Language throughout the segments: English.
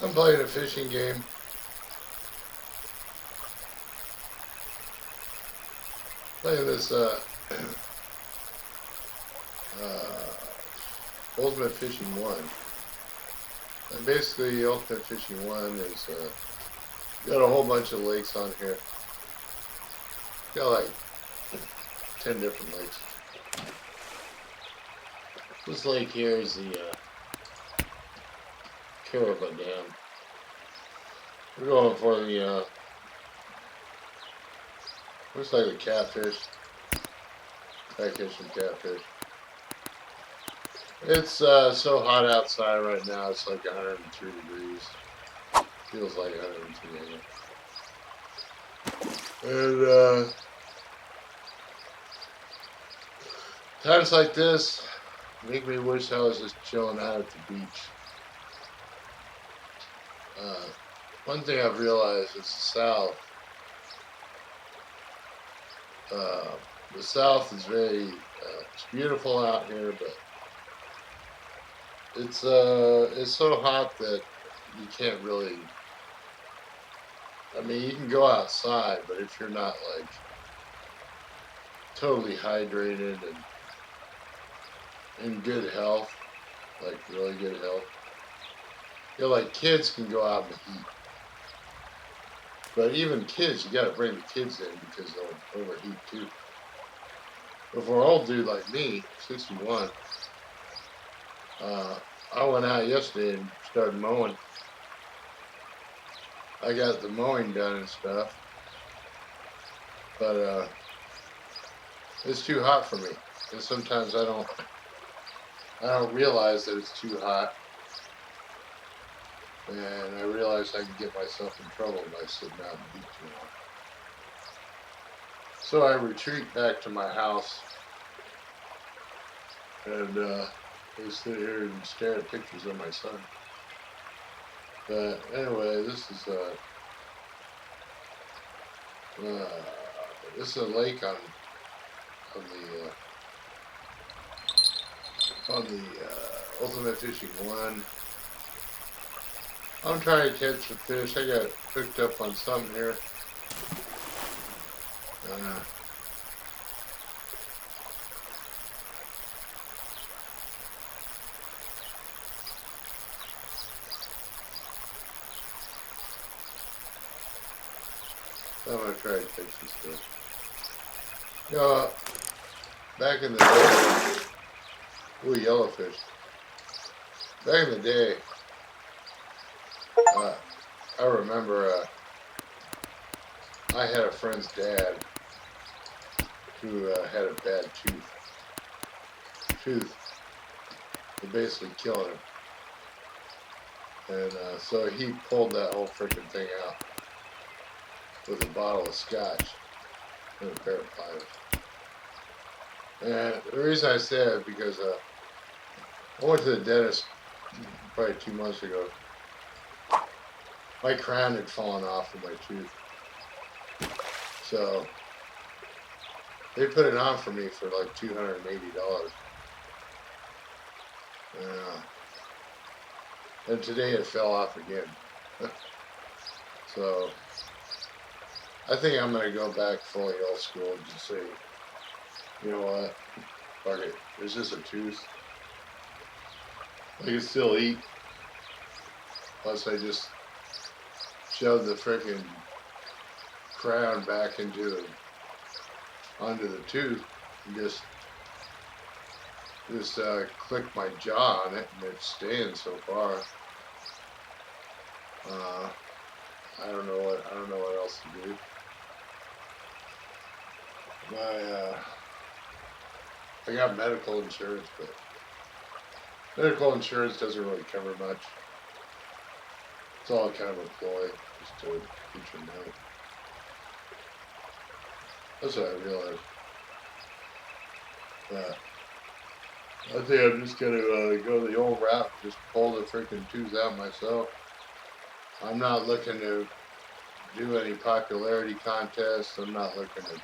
I'm playing a fishing game. Playing this Ultimate Fishing 1. And basically, Ultimate Fishing 1 is got a whole bunch of lakes on here. Got like 10 different lakes. This lake here is the Caribou Dam. We're going for the looks like a catfish. I catch some catfish. It's so hot outside right now. It's like 102 degrees. Feels like 102 maybe. And times like this make me wish I was just chilling out at the beach. One thing I've realized is the South is very, it's beautiful out here, but it's so hot that you can't really, I mean, you can go outside, but if you're not like totally hydrated and in good health, like really good health, you know, like kids can go out in the heat. But even kids, you gotta bring the kids in because they'll overheat too. But for an old dude like me, 61, I went out yesterday and started mowing. I got the mowing done and stuff. But it's too hot for me. And sometimes I don't realize that it's too hot. And I realized I could get myself in trouble by sitting out in the heat too long. So I retreat back to my house and I sit here and stare at pictures of my son. But anyway, this is a lake on the Ultimate Fishing 1. I'm trying to catch the fish. I got hooked up on something here. I'm going to try to catch this fish. You know, back in the day, ooh, yellowfish. Back in the day, I remember I had a friend's dad who had a bad tooth that basically killed him. And so he pulled that whole freaking thing out with a bottle of scotch and a pair of pliers. And the reason I say that is because I went to the dentist probably 2 months ago. My crown had fallen off of my tooth. So they put it on for me for like $280. And today it fell off again. So I think I'm going to go back fully old school and just say, you know what, fuck it, there's just a tooth. I can still eat. Plus I just shove the freaking crown back onto the tooth and just click my jaw on it, and it's staying so far. I don't know what else to do. I got medical insurance, but medical insurance doesn't really cover much. It's all kind of a ploy, just to get your money. That's what I realized. I think I'm just gonna go the old route, just pull the freaking tooth out myself. I'm not looking to do any popularity contests. I'm not looking to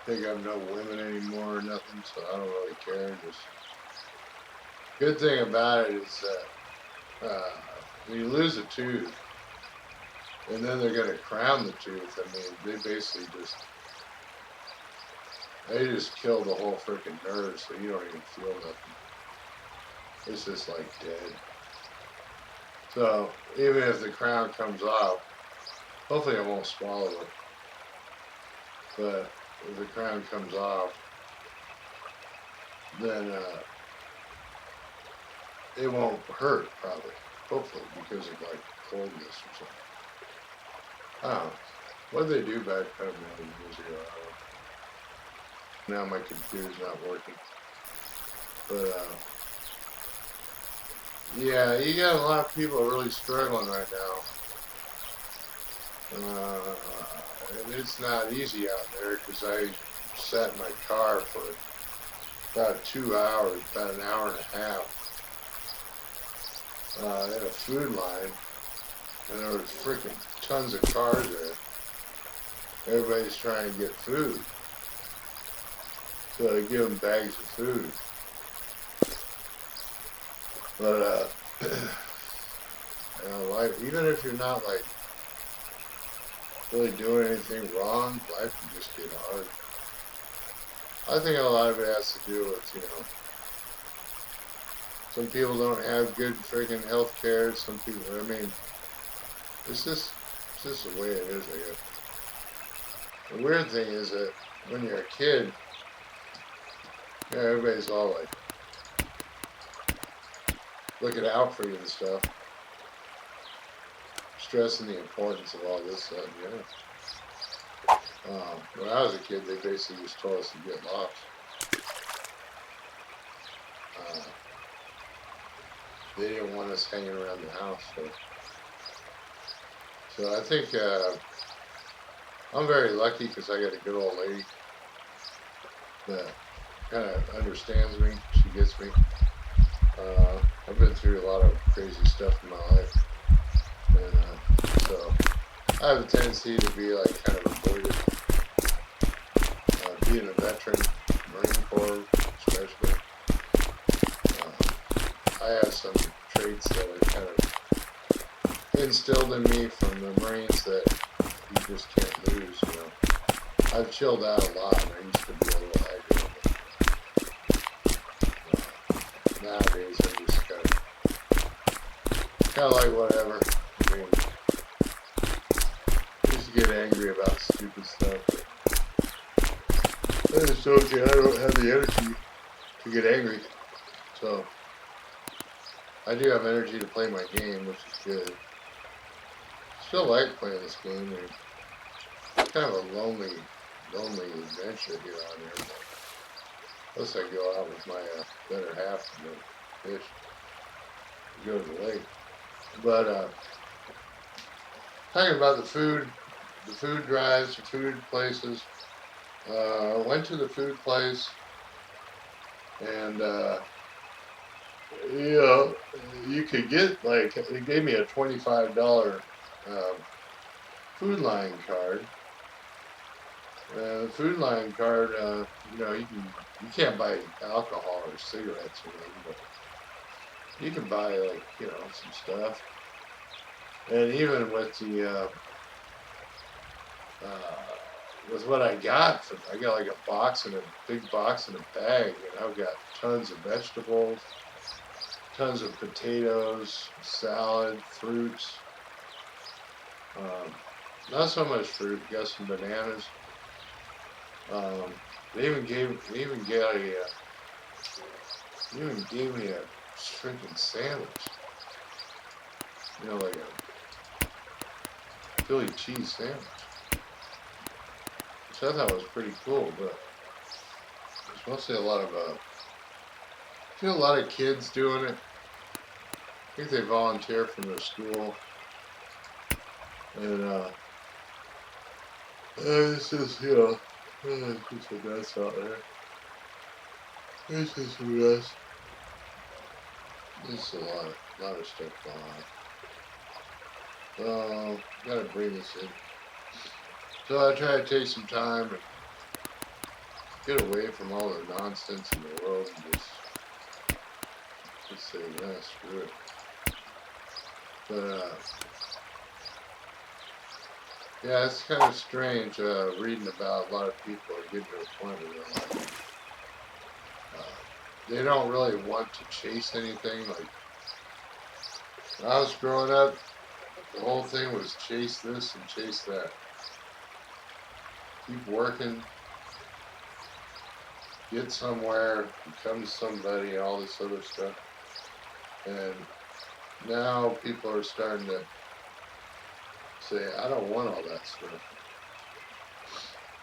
think I'm no women anymore or nothing, so I don't really care. Just good thing about it is that when you lose a tooth, and then they're gonna crown the tooth. I mean, they just kill the whole freaking nerve, so you don't even feel nothing. It's just like dead. So even if the crown comes off, hopefully I won't swallow it. But if the crown comes off, then it won't hurt probably. Hopefully, because of like coldness or something. I don't know. What did they do back a million years ago? I don't know. Now my computer's not working. But yeah, you got a lot of people really struggling right now. And it's not easy out there because I sat in my car for about 2 hours, about an hour and a half, in a food line, and there was freaking tons of cars there. Everybody's trying to get food, so I give them bags of food. But life, even if you're not like really doing anything wrong, life can just get hard. I think a lot of it has to do with, some people don't have good freaking health care. Some people, I mean, it's just the way it is, I guess. The weird thing is that when you're a kid, everybody's all like looking out for you and stuff, stressing the importance of all this stuff, when I was a kid, they basically just told us to get lost. They didn't want us hanging around the house, so I think I'm very lucky because I got a good old lady that kind of understands me. She gets me. I've been through a lot of crazy stuff in my life, and so I have a tendency to be like kind of avoided. Being a veteran, Marine Corps especially, I have some traits that are kind of instilled in me from the Marines that you just can't lose. I've chilled out a lot, and I used to be a little aggravated. Nowadays, I just kind of like whatever. I mean, I used to get angry about stupid stuff. But I just told you I don't have the energy to get angry. So I do have energy to play my game, which is good. Still like playing this game. It's kind of a lonely adventure here on here. But unless I go out with my better half and fish, go to the lake. But talking about the food drives, the food places. Went to the food place, and you could get like, it gave me a $25 Food Line card. The Food Line card, you can't buy alcohol or cigarettes or anything, but you can buy like some stuff. And even with the with what I got like a big box and a bag, and I've got tons of vegetables, tons of potatoes, salad, fruits. Not so much fruit. Got some bananas. They even gave me a freaking sandwich. Like a Philly cheese sandwich. Which I thought was pretty cool, but there's mostly a lot of kids doing it. I think they volunteer from their school. And it's just, it's just a mess out there. It's just a mess. There's a lot of stuff going on. Gotta bring this in. So I try to take some time get away from all the nonsense in the world and just say, nah, screw it. But, yeah, it's kind of strange reading about a lot of people are getting to a point where they're like, they don't really want to chase anything. Like, when I was growing up, the whole thing was chase this and chase that. Keep working, get somewhere, become somebody, all this other stuff. And now people are starting to say, I don't want all that stuff.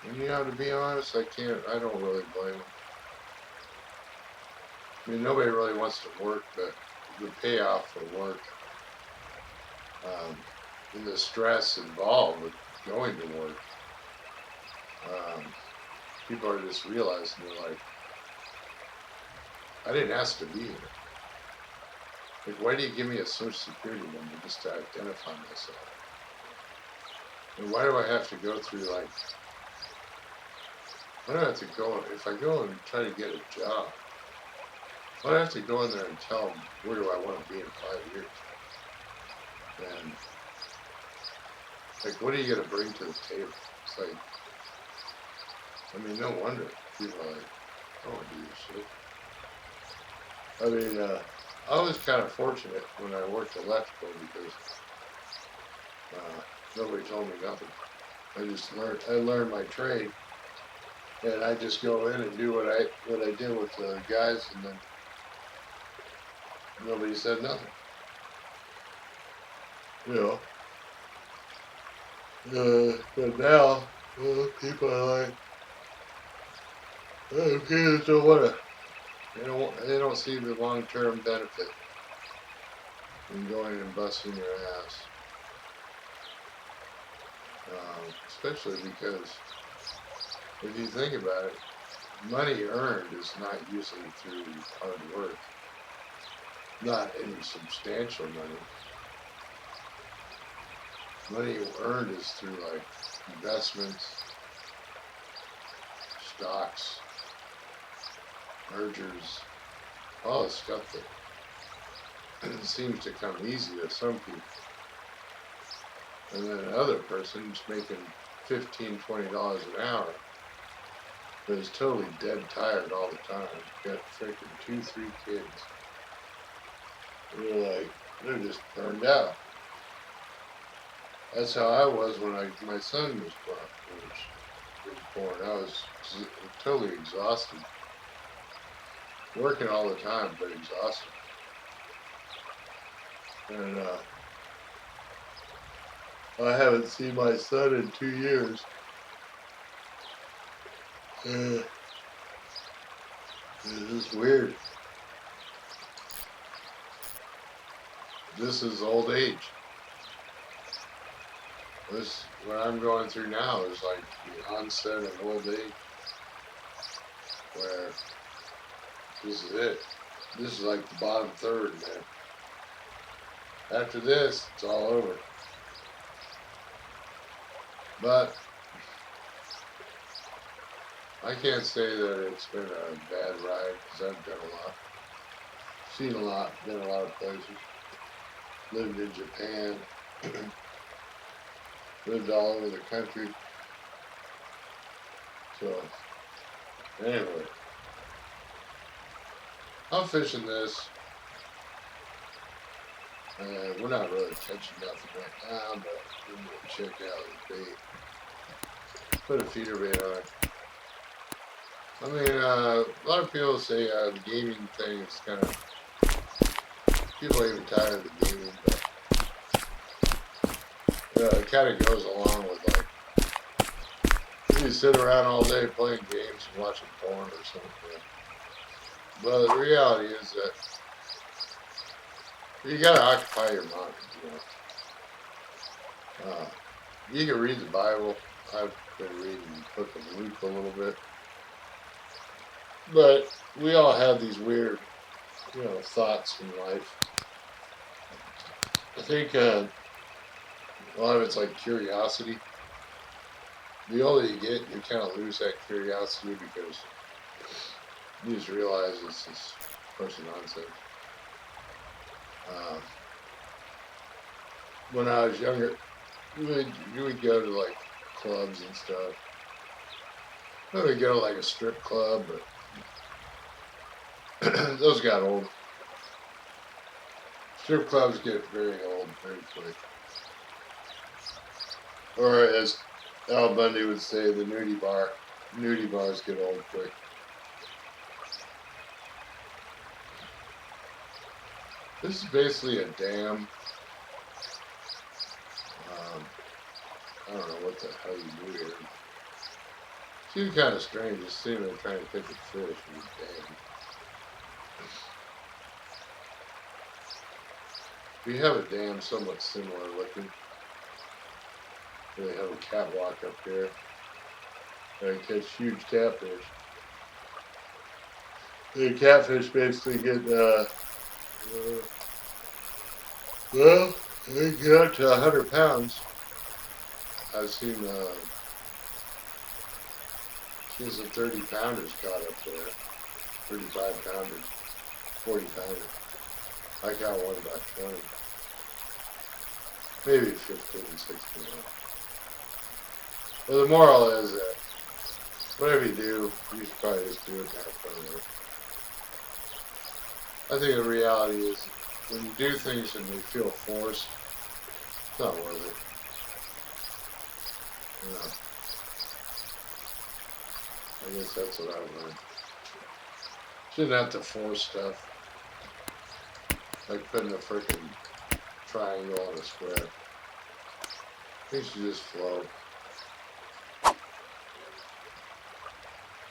And you know, to be honest, I don't really blame them. I mean, nobody really wants to work, but the payoff for work, and the stress involved with going to work, people are just realizing, they're like, I didn't ask to be here. Like, why do you give me a social security number just to identify myself? And why do I have to go through, like, why do I have to go, if I go and try to get a job, why do I have to go in there and tell them, where do I want to be in 5 years? And, like, what are you going to bring to the table? It's like, I mean, no wonder people are like, I don't want to do this shit. I mean, I was kind of fortunate when I worked electrical because nobody told me nothing. I learned my trade, and I just go in and do what I did with the guys, and then nobody said nothing. You know, but now people are like, oh, kids don't want to. They don't see the long-term benefit in going and busting your ass. Especially because if you think about it, money earned is not usually through hard work. Not any substantial money. Money earned is through, like, investments, stocks, mergers, all the stuff that seems to come easy to some people. And then another person's making $15, $20 an hour, but is totally dead tired all the time. Got freaking 2, 3 kids. They're just burned out. That's how I was when my son was born. I was totally exhausted. Working all the time, but exhausted. And I haven't seen my son in 2 years. It's just weird. This is old age. What I'm going through now is like the onset of old age, where this is it. This is like the bottom third, man. After this, it's all over. But I can't say that it's been a bad ride, because I've done a lot. Seen a lot, been a lot of places. Lived in Japan. Lived all over the country. So, anyway. I'm fishing this. We're not really catching nothing right now, but we're going to check out the bait. Put a feeder bait on it. I mean, a lot of people say the gaming thing is kind of, people are even tired of the gaming, but it kind of goes along with, like, if you sit around all day playing games and watching porn or something. But the reality is that you gotta occupy your mind, you know. You can read the Bible. I've been reading the Book of Luke a little bit. But we all have these weird, thoughts in life. I think a lot of it's like curiosity. The older you get, you kind of lose that curiosity because You just realize it's this person nonsense. When I was younger, you would go to like clubs and stuff. I would go to like a strip club, but those got old. Strip clubs get very old very quick. Or as Al Bundy would say, the nudie bars get old quick. This is basically a dam. I don't know what the hell you do here. Seems kind of strange, just sitting there trying to catch a fish in the dam. We have a dam somewhat similar looking. They have a catwalk up here. They catch huge catfish. The catfish basically get, well, they get up to 100 pounds. I've seen some 30 pounders caught up there. 35 pounders, 40 pounders. I got one about 20. Maybe 15, 16. Well, the moral is that whatever you do, you should probably just do it and have fun with it. I think the reality is when you do things and they feel forced, it's not worth it. I guess that's what I've learned. Shouldn't have to force stuff. Like putting a freaking triangle on a square. Things should just flow.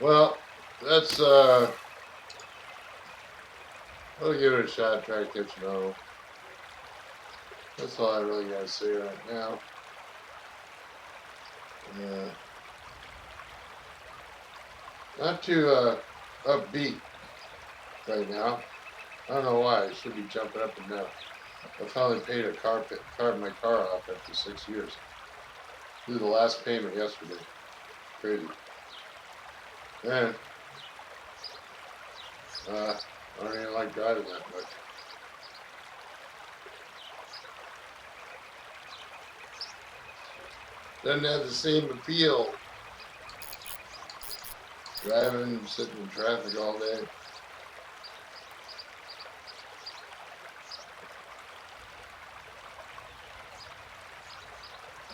Well, that's I'll give it a shot, try to catch another. That's all I really gotta say right now. Not too upbeat right now. I don't know why. I should be jumping up and down. I finally paid my car off after 6 years. Did the last payment yesterday. Crazy. And I don't even like driving that much. Doesn't have the same appeal. Driving, sitting in traffic all day.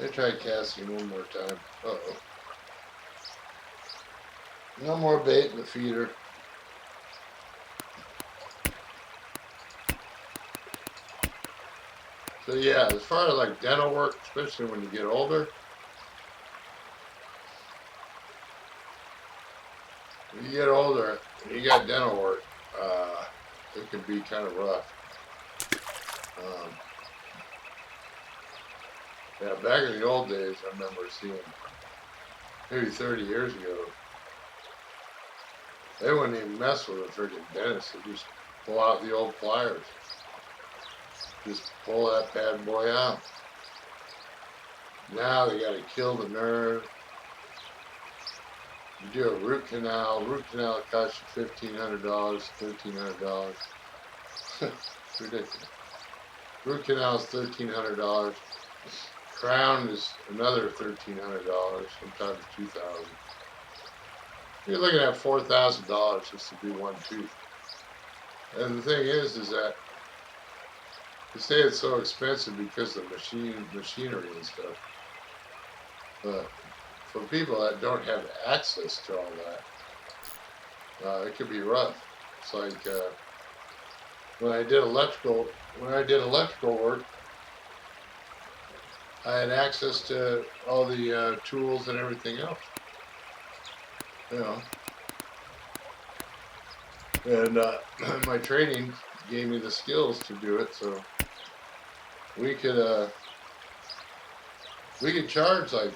I try casting one more time. Uh-oh. No more bait in the feeder. So yeah, as far as like dental work, especially when you get older, when you get older and you got dental work, it can be kind of rough. Yeah, back in the old days, I remember seeing, maybe 30 years ago, they wouldn't even mess with a freaking dentist. They just pull out the old pliers. Just pull that bad boy out. Now they got to kill the nerve. You do a root canal. Root canal costs you $1,500, $1,300. It's ridiculous. Root canal is $1,300. Crown is another $1,300, sometimes $2,000. You're looking at $4,000 just to do one tooth. And the thing is that they say it's so expensive because of machinery and stuff. But for people that don't have access to all that, it could be rough. It's like when I did electrical work, I had access to all the tools and everything else. You know. And my training gave me the skills to do it, so we could charge like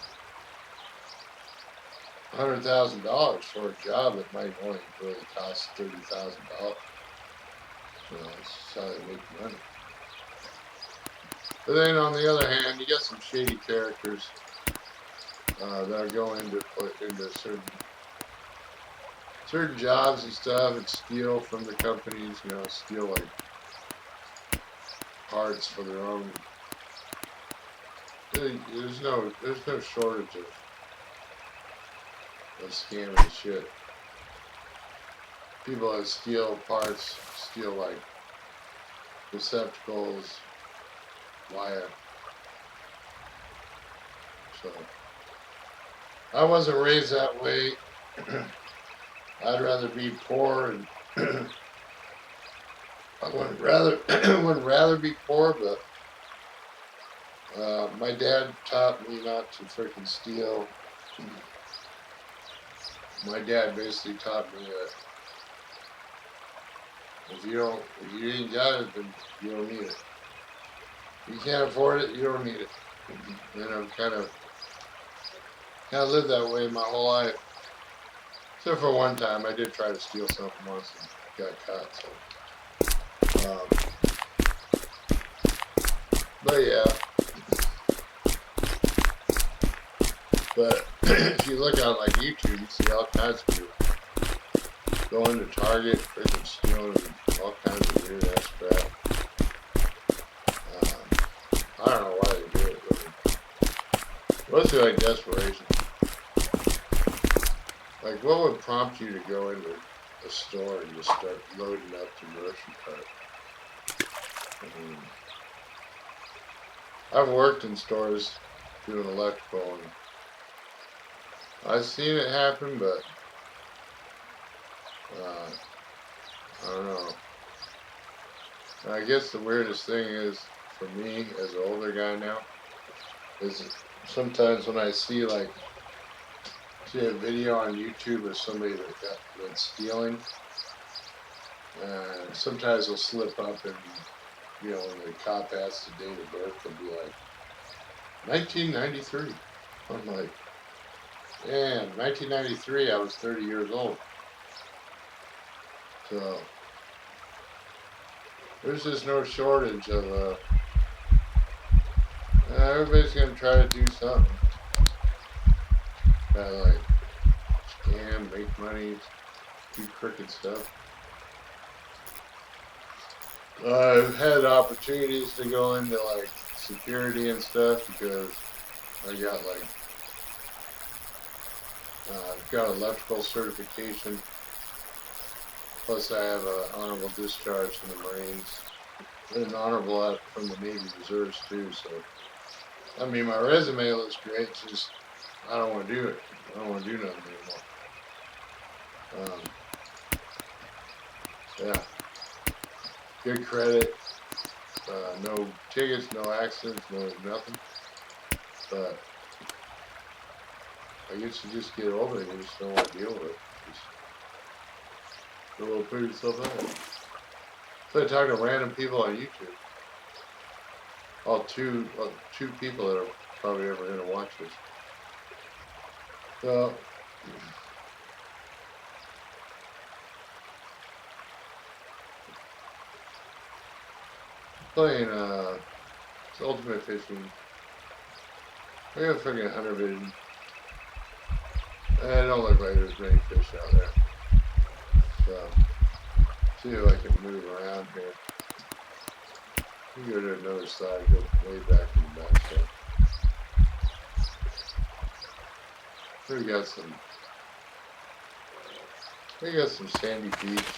$100,000 for a job that might only really cost $30,000. So that's how they make money. But then on the other hand, you got some shady characters that are going into certain certain jobs and stuff and steal from the companies, steal like parts for their own. There's no shortage of scamming shit. People that steal parts, steal like receptacles, wire. So I wasn't raised that way. I'd rather be poor, and I wouldn't rather be poor, but my dad taught me not to freaking steal. My dad basically taught me that if you ain't got it, then you don't need it. If you can't afford it, you don't need it. And I've kind of lived that way my whole life. Except for one time, I did try to steal something once and got caught. So, but yeah. But if you look on like YouTube, you see all kinds of people going to Target, freaking stealing all kinds of weird ass crap. I don't know why they do it, but mostly like desperation. Like, what would prompt you to go into a store and just start loading up the grocery cart? I've worked in stores doing electrical, and I've seen it happen, but I don't know. I guess the weirdest thing is, for me, as an older guy now, is sometimes when I see a video on YouTube of somebody that's stealing, sometimes they'll slip up and, when the cop asks the date of birth, they'll be like, 1993. I'm like, man, 1993, I was 30 years old. So, there's just no shortage of, everybody's going to try to do something. Try to, scam, make money, do crooked stuff. I've had opportunities to go into, security and stuff because I got, I've got electrical certification. Plus, I have an honorable discharge from the Marines. And an honorable out from the Navy Reserves, too. So, I mean, my resume looks great. It's just, I don't want to do it. I don't want to do nothing anymore. Yeah. Good credit. No tickets, no accidents, no nothing. But I guess you just get older and you just don't want to deal with it. Just go put yourself out. So I talk to random people on YouTube. Two people that are probably ever going to watch this. So, playing it's Ultimate Fishing. I got freaking hunter vision. I don't look like there's many fish out there. So, see if I can move around here. We go to another side, go way back in the back side. We got some sandy beach.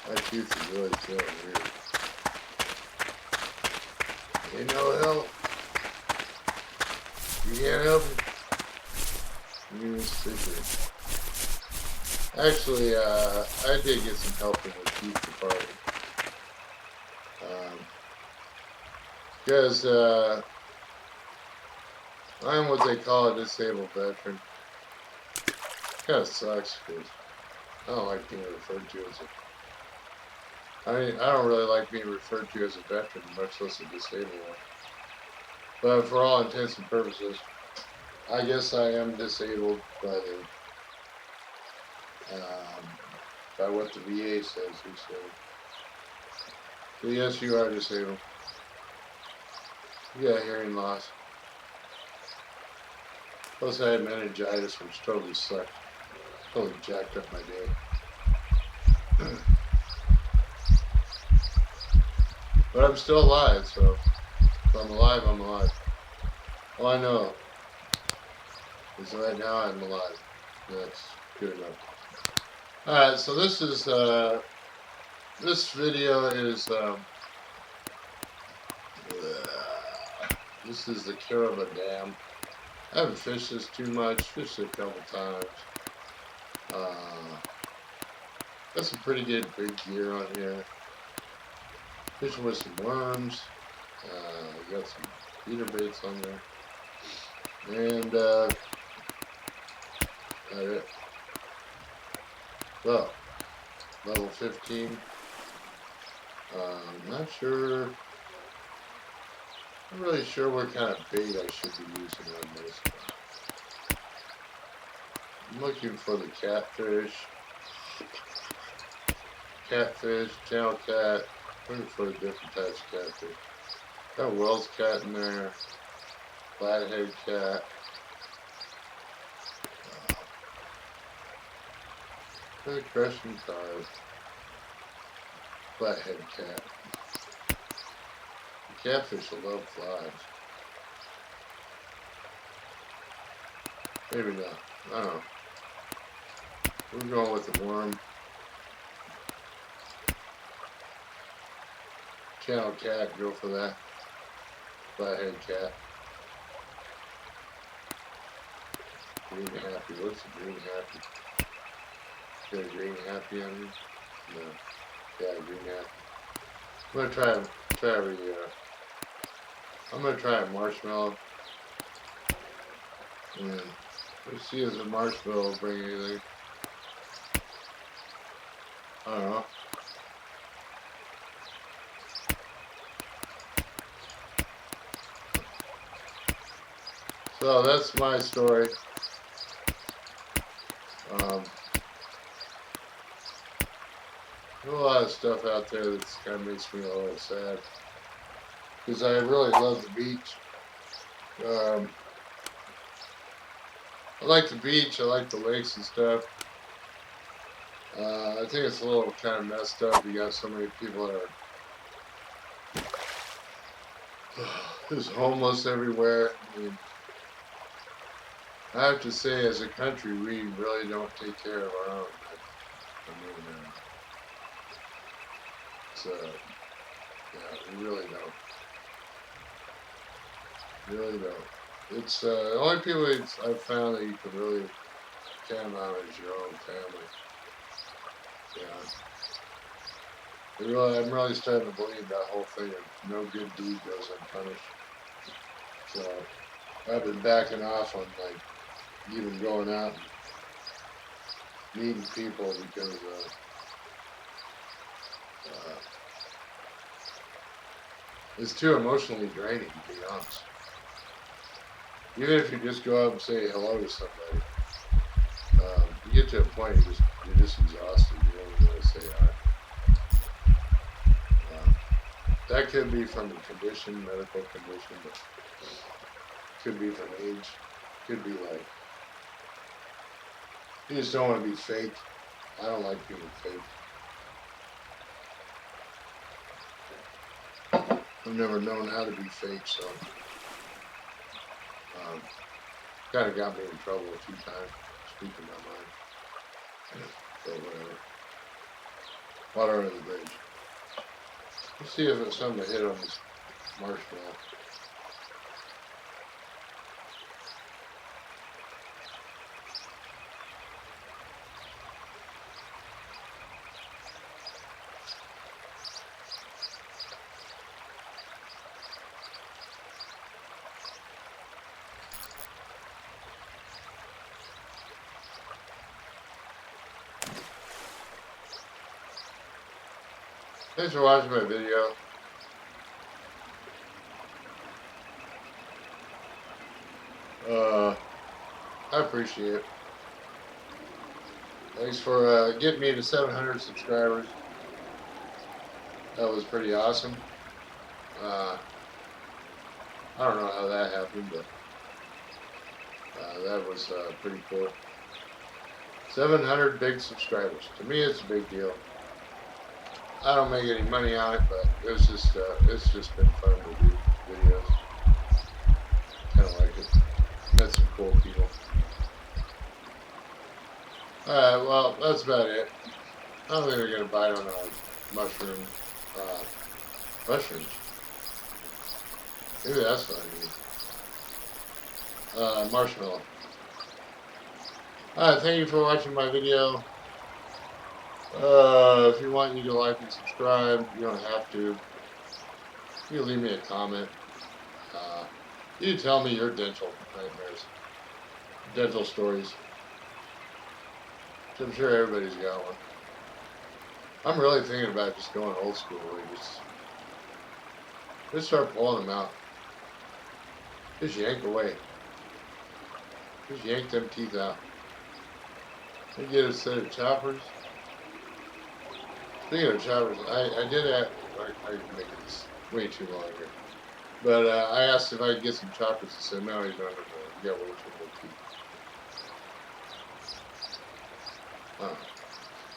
My tooth is really feeling weird. Ain't no help. You can't help it. You need to sit here. Actually, I did get some help in the teeth department. Because I'm what they call a disabled veteran. Kind of sucks because I don't like being referred to as I don't really like being referred to as a veteran, much less a disabled one. But for all intents and purposes, I guess I am disabled by what the VA says. So yes, you are disabled. Yeah, hearing loss. Plus I had meningitis, which totally sucked. Totally jacked up my day. But I'm still alive, so if I'm alive, I'm alive. All I know is right now I'm alive. That's good enough. Alright, so this video is this is the Caraba Dam. I haven't fished this too much, fished it a couple times. Got some pretty good big gear on here. Fishing with some worms. Got some feeder baits on there. And that it. Well, level 15. Not sure. I'm really sure what kind of bait I should be using on this. I'm looking for the catfish, channel cat. Looking for different types of catfish. Got Wells cat in there, flathead cat. Crushing carp, flathead cat. The catfish will love flies. Maybe not. I don't know. We're going with the worm. Channel cat, go for that. Flathead cat. Green happy. What's a green happy? Got a green happy on you? No. Yeah, green happy. I'm gonna try a marshmallow. And let's see if the marshmallow will bring anything. I don't know. So that's my story. There's a lot of stuff out there that kind of makes me a little sad. Because I really love the beach. I like the beach, I like the lakes and stuff. I think it's a little kind of messed up. You got so many people that are just homeless everywhere. I mean, I have to say, as a country, we really don't take care of our own. I mean, yeah, we really don't. Really don't. It's the only people I've found that you can really count on is your own family. Yeah. I'm really starting to believe that whole thing of no good deed goes unpunished. So I've been backing off on like even going out and meeting people because it's too emotionally draining, to be honest. Even if you just go out and say hello to somebody, you get to a point you're just exhausted. You don't really say hi. That could be from a condition, medical condition, but could be from age. Could be like you just don't want to be fake. I don't like being fake. I've never known how to be fake, so kind of got me in trouble a few times speaking my mind. But whatever. Water under the bridge. Let's see if it's something to hit on this marshmallow. Thanks for watching my video. I appreciate it. Thanks for getting me to 700 subscribers. That was pretty awesome. I don't know how that happened, but that was pretty cool. 700 big subscribers. To me, it's a big deal. I don't make any money on it, but it's just been fun to do videos. Kind of like it. Met some cool people. Alright, well, that's about it. I don't think they're going to bite on a mushroom. Mushrooms. Maybe that's what I need. Marshmallow. Alright, thank you for watching my video. If you want, you can like and subscribe. You don't have to. You can leave me a comment. You can tell me your dental nightmares. Dental stories. I'm sure everybody's got one. I'm really thinking about just going old school. Just start pulling them out. Just yank away. Just yank them teeth out. And get a set of choppers. Speaking of choppers, I did have, I can make this way too long here. But I asked if I could get some choppers. He said, no, you don't have to. You got way too many teeth.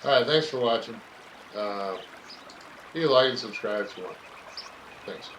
Alright, thanks for watching. You can like and subscribe if you want. Thanks.